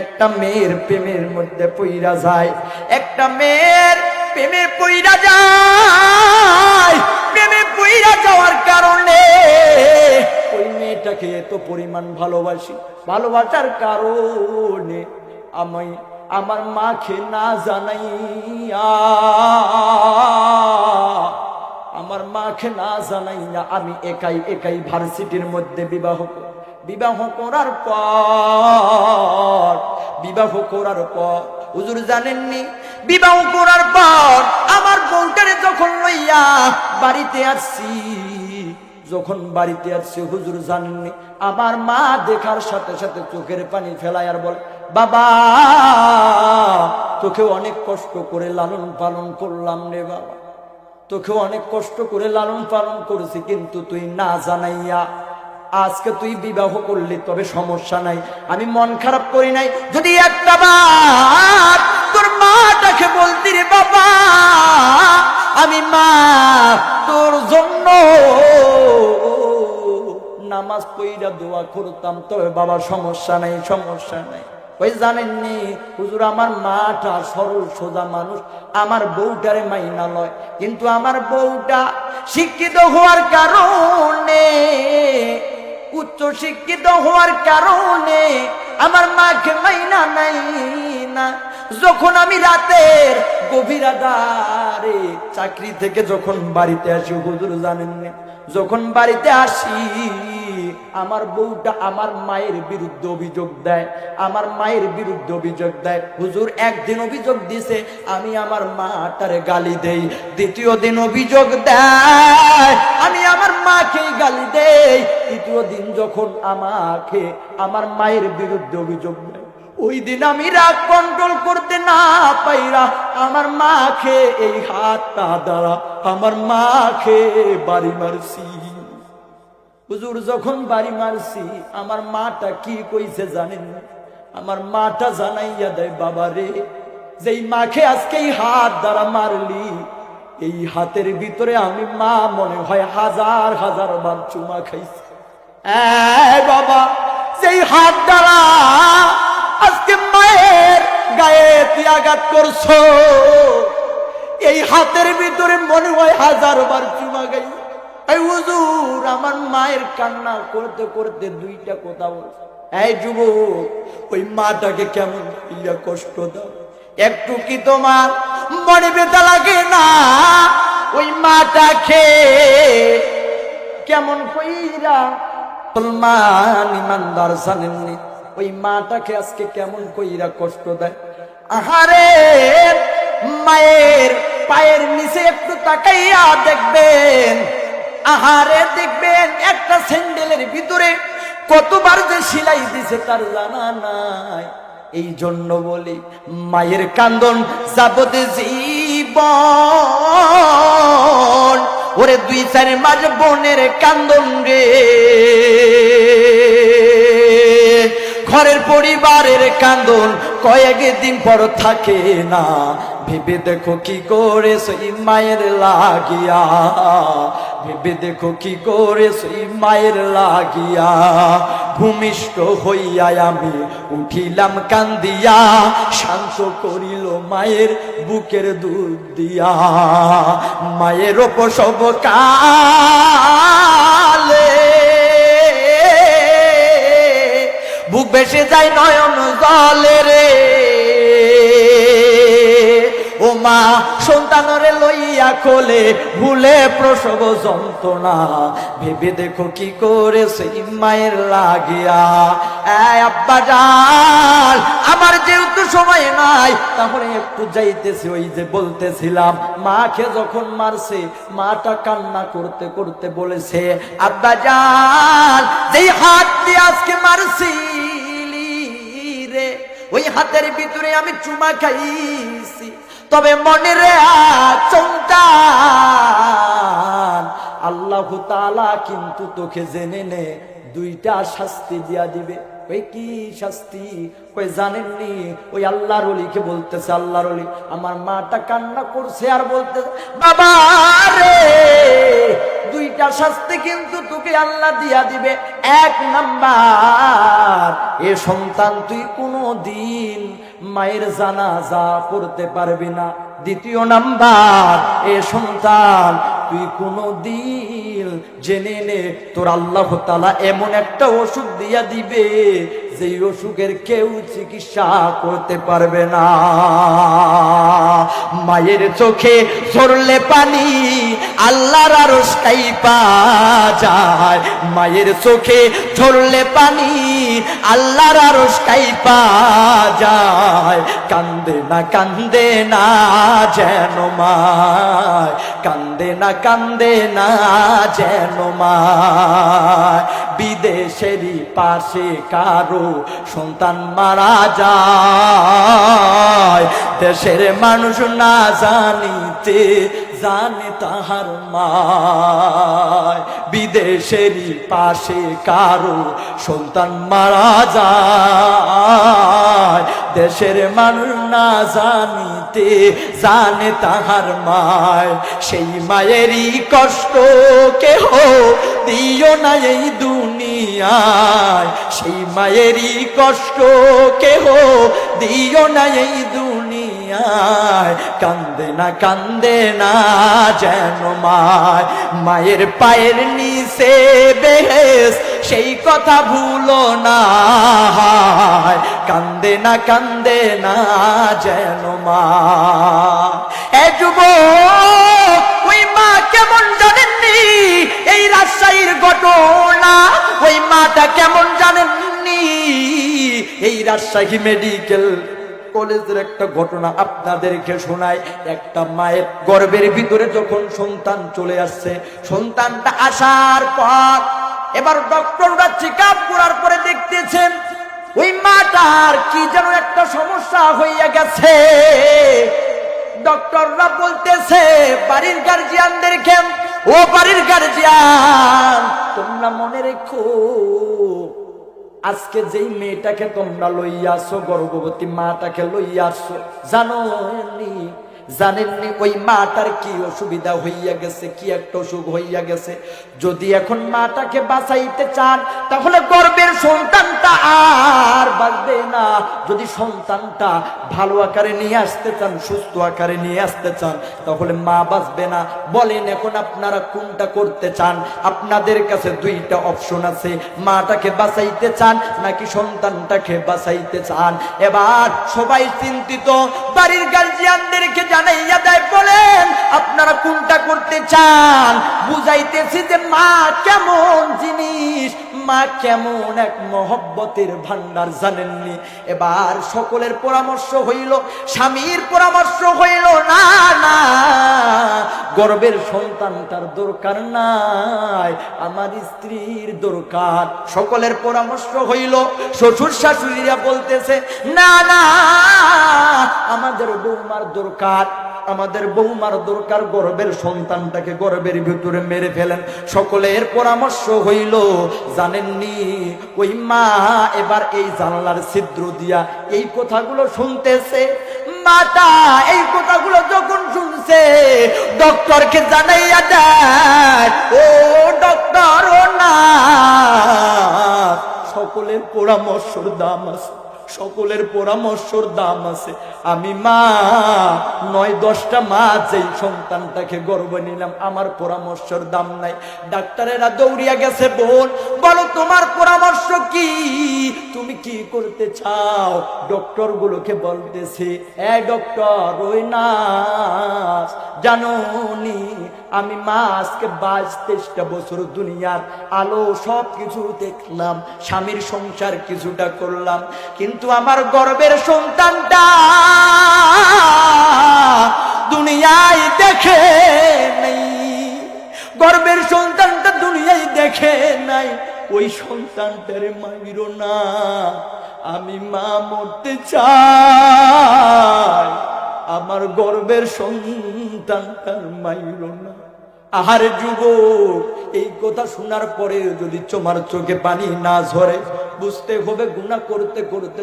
একটা মেয়ের প্রেমের মধ্যে পইরা যায়, একটা মেয়ের প্রেমে পইরা যায়। প্রেমে পইরা যাওয়ার কারণে ওই মেয়েটাকে এত পরিমাণ ভালোবাসি, ভালোবাসার কারণে আমি আমার মাকে না জানাইয়া, আমার মাকে না জানাইয়া আমি একাই একাই ভার্সিটির মধ্যে বিবাহ করার পর হুজুর জানেননি, বিবাহ করার পর আমার বউটারে যখন লইয়া বাড়িতে আসছি, হুজুর জানেননি, আমার মা দেখার সাথে সাথে চোখের পানি ফেলায় আর বলে, বাবা তোকে অনেক কষ্ট করে লালন পালন করলাম রে বাবা, তোকে অনেক কষ্ট করে লালন পালন করেছি, কিন্তু তুই না জানাইয়া আজকে তুই বিবাহ করলি, তবে সমস্যা নাই, আমি মন খারাপ করি নাই। যদি একটা বার তোর মাটাকে বলতি রে বাবা আমি মা তোর জন্য নামাজ পড়া দোয়া করতাম, তবে বাবা সমস্যা নাই। ওই জানেননি হুজুর, আমার মাটা সরল সোজা মানুষ, আমার বউটারে মাইনা লয়, কিন্তু আমার বউটা শিক্ষিত হওয়ার কারণে, উচ্চ শিক্ষিত হওয়ার কারণে আমার মাকে মাইনা নাই না। যখন আমি রাতের গভীর আধারে চাকরি থেকে যখন বাড়িতে আসি, হুজুর জানেননি, যখন বাড়িতে আসি আমার বউটা আমার মায়ের বিরুদ্ধে অভিযোগ দেয়, হুজুর একদিন অভিযোগ দিছে আমি আমার মাটারে গালি দেই, দ্বিতীয় দিন অভিযোগ দেয় আমি আমার মাকে গালি দেই, তৃতীয় দিন যখন আমাকে আমার মায়ের বিরুদ্ধে অভিযোগ দেয়, ওই দিন আমি রাগ কন্ট্রোল করতে না পাইরা আমার মাকে এই হাতটা দ্বারা আমার মাকে বাড়ি মারছি। হুজুর যখন বাড়ি মারছি আমার মাটা কি কইছে জানেন? আমার মাটা জানাইয়া দেয়, বাবা রে, যেই মাকে আজকে এই হাত দ্বারা মারলি, এই হাতের ভিতরে আমি মা মনে হয় হাজার হাজার বার চুমা খাইছি। বাবা, যেই হাত দ্বারা আজকে মায়ের গায়ে তুই আঘাত করছো, এই হাতের ভিতরে মনে হয় হাজার বার চুমা খাই। এই হুজুর আমার মায়ের কান্না করতে করতে দুইটা কথা বলছে, এই যুবক, ওই মাটাকে কেমন কষ্ট দাও, একটু কি তোমার মনে ব্যথা লাগে না? ওই মাটাকে কেমন কইরা, মুসলমান ইমানদার জানেননি, ওই মাটাকে আজকে কেমন কইরা কষ্ট দেয়। আহারে, মায়ের পায়ের নিচে একটু তাকাইয়া দেখবেন, আহারে দেখবেন একটা স্যান্ডেলের ভিতরে কতবার যে সেলাই দিছে তার জানা নাই। এই জন্য বলি মায়ের কান্দন যাবতে জীবন, ওরে 2-4 মাস বোনের কান্দন রে, ঘরের পরিবারের কান্দন কয়েকদিন পর থাকে না। ভেবে দেখো কি করেছো এই মায়ের লাগিয়া, ভেবে দেখো কি করেছো এই মায়ের লাগিয়া। ভূমিষ্ঠ হইয়া আমি উঠিলাম কান্দিয়া, শান্ত করিল মায়ের বুকের দুধ দিয়া। মায়ের প্রসব কালে বুক ভেসে যায় নয়ন জলে রে, ও মা সন্তানরে লইয়া কোলে ভুলে প্রসব যন্ত্রণা। ভেবে দেখো কি করেছে মায়ের লাগিয়া। আব্বা জান, আমার যেহেতু সময় নাই, তাহলে একটু যাইতেছি। ওই যে বলতেছিলাম, মাকে যখন মারছে মাটা কান্না করতে করতে বলেছে, আব্বা জান, যেই হাত দিয়ে আজকে মারছি রে, ওই হাতের ভিতরে আমি চুমা খাইছি, তবে মনে রে সন্তান, আল্লাহ তাআলা কিন্তু তোকে জেনে নে 2টা শাস্তি দিয়া দিবে। ওই কি শাস্তি? ওই জানেননি, ওই আল্লাহর ওলিকে বলতেছে, আল্লাহর ওলি আমার মাটা কান্না করছে আর বলতেছে, বাবা রে, 2 দুইটা শাস্তি কিন্তু তোকে আল্লাহ দিয়া দিবে। এক নাম্বার, এ সন্তান তুই কোনো দিন মায়ের জানাজা পড়তে পারবি না। দ্বিতীয় নাম্বার, এ সন্তান তুই কোনো দিন জেনে নে তোর আল্লাহ তাআলা এমন একটা ওষুধ দিয়া দিবে যেই অসুখের কেউ চিকিৎসা করতে পারবে না। মায়ের চোখে ঝরলে পানি আল্লাহর আরশ কাঁইপা যায়। মায়ের চোখে ঝরলে পানি আল্লাহর আরশ কাঁইপা যায়। কান্দে না যেন মায়, কান্দে না যেন মায়। বিদেশেরই পাশে কারো সন্তান মারা যায়, দেশের মানুষ না জানিতে জানে তাহার মায়। বিদেশেরই পাশে কারো সন্তান মারা যায়, দেশের মানুষ না জানিতে জানে তাহার মায়। সেই মায়েরই কষ্ট কেহ দিও না এই দুনিয়ায়, সেই মায়েরই কষ্ট কেহ দিও না এই দুনিয়ায়। কান্দে না যেন মায়, মায়ের পায়ের নিচে বেহেশত সেই কথা ভুলো না। কান্দে না যেন মা। এ যুবক, ওই মা কেমন জানেননি এই রাজশাহীর ঘটনা? ওই মাটা কেমন জানেননি এই রাজশাহী মেডিকেল কলেজের একটা ঘটনা আপনাদেরকে শোনায়। একটা মায়ের গর্ভের ভিতরে যখন সন্তান চলে আসছে, সন্তানটা আসার পর এবার ডক্টররা চেক আপ করার পরে দেখতেছেন ওই মাটার কি যেন একটা সমস্যা হইয়া গেছে। ডক্টররা বলতেছে বাড়ির গার্জিয়ানদেরকে, ও বাড়ির গার্জিয়ান তোমরা মনে রেখো, আজকে যেই মেয়েটাকে তোমরা লইয়া আসছো, গর্ভবতী মাটাকে লইয়া আসছো, জানেননি ওই মাটার কি অসুবিধা হইয়া গেছে, কি একটা অসুখ হইয়া গেছে। যদি এখন মাটাকে বাঁচাইতে চান তাহলে গর্ভের সন্তানটা আর বাঁচবে না। যদি সন্তানটা ভালো আকারে নিয়ে আসতে চান, সুস্থ আকারে নিয়ে আসতে চান, তাহলে মা বাঁচবে না। বলেন এখন আপনারা কোনটা করতে চান? আপনাদের কাছে দুইটা অপশন আছে, মাটাকে বাঁচাইতে চান নাকি সন্তানটাকে বাঁচাইতে চান। এবার সবাই চিন্তিত, বাড়ির গার্জিয়ানদেরকে জানাইয়া দেয়, বলেন আপনারা কোনটা করতে চান? বুঝাইতেছি যে মা কেমন জিনিস, মা কেমন এক মহব্বতের ভান্ডার, জানেননি? এবার সকলের পরামর্শ হইল, স্বামীর পরামর্শ হইল, না না গর্ভের সন্তানটার দরকার নাই, আমার স্ত্রীর দরকার। সকলের পরামর্শ হইল, শ্বশুর শাশুড়িরা বলতেছে না না আমাদের বৌমার দরকার, আমাদের বৌমার দরকার, গর্ভের সন্তানটাকে গর্ভের ভিতরে মেরে ফেলেন। সকলের পরামর্শ হইল, জানেননি ওই মা এবার এই জানলার ছিদ্র দিয়া এই কথাগুলো শুনতেছে। মাতা এই কথাগুলো যখন শুনছে ডক্টরকে জানাইয়া দেয়, ও ডক্টর, ও না, সকলের পরামর্শর দাম আছে, সকলের পরামর্শর দাম আছে। আমি মা ৯-১০টা মাস যেই সন্তানটাকে গর্ভে নিলাম, আমার পরামর্শের দাম নাই। ডাক্তারেরা দৌড়িয়া গেছে, বোন বলো তোমার পরামর্শ কি, তুমি কি করতে চাও? ডক্টর গুলোকে বলতেছে, এ ডক্টর, ওই নার্স, জানোনি আমি মা আজকে 22-23টা বছর দুনিয়ার আলো সব কিছু দেখলাম, স্বামীর সংসার কিছুটা করলাম, কিন্তু আমার গর্ভের সন্তানটা দুনিয়ায় দেখে নাই, গর্ভের সন্তানটা দুনিয়ায় দেখে নাই। ওই সন্তানটার মাইরো না, আমি মা মরতে চাই, আমার গর্ভের সন্তানটার মাইরো না। আহারে যুবক, এই কথা শোনার পরে যদি তোমার চোখে পানি না ঝরে, বুঝতে হবে গুনাহ করতে করতে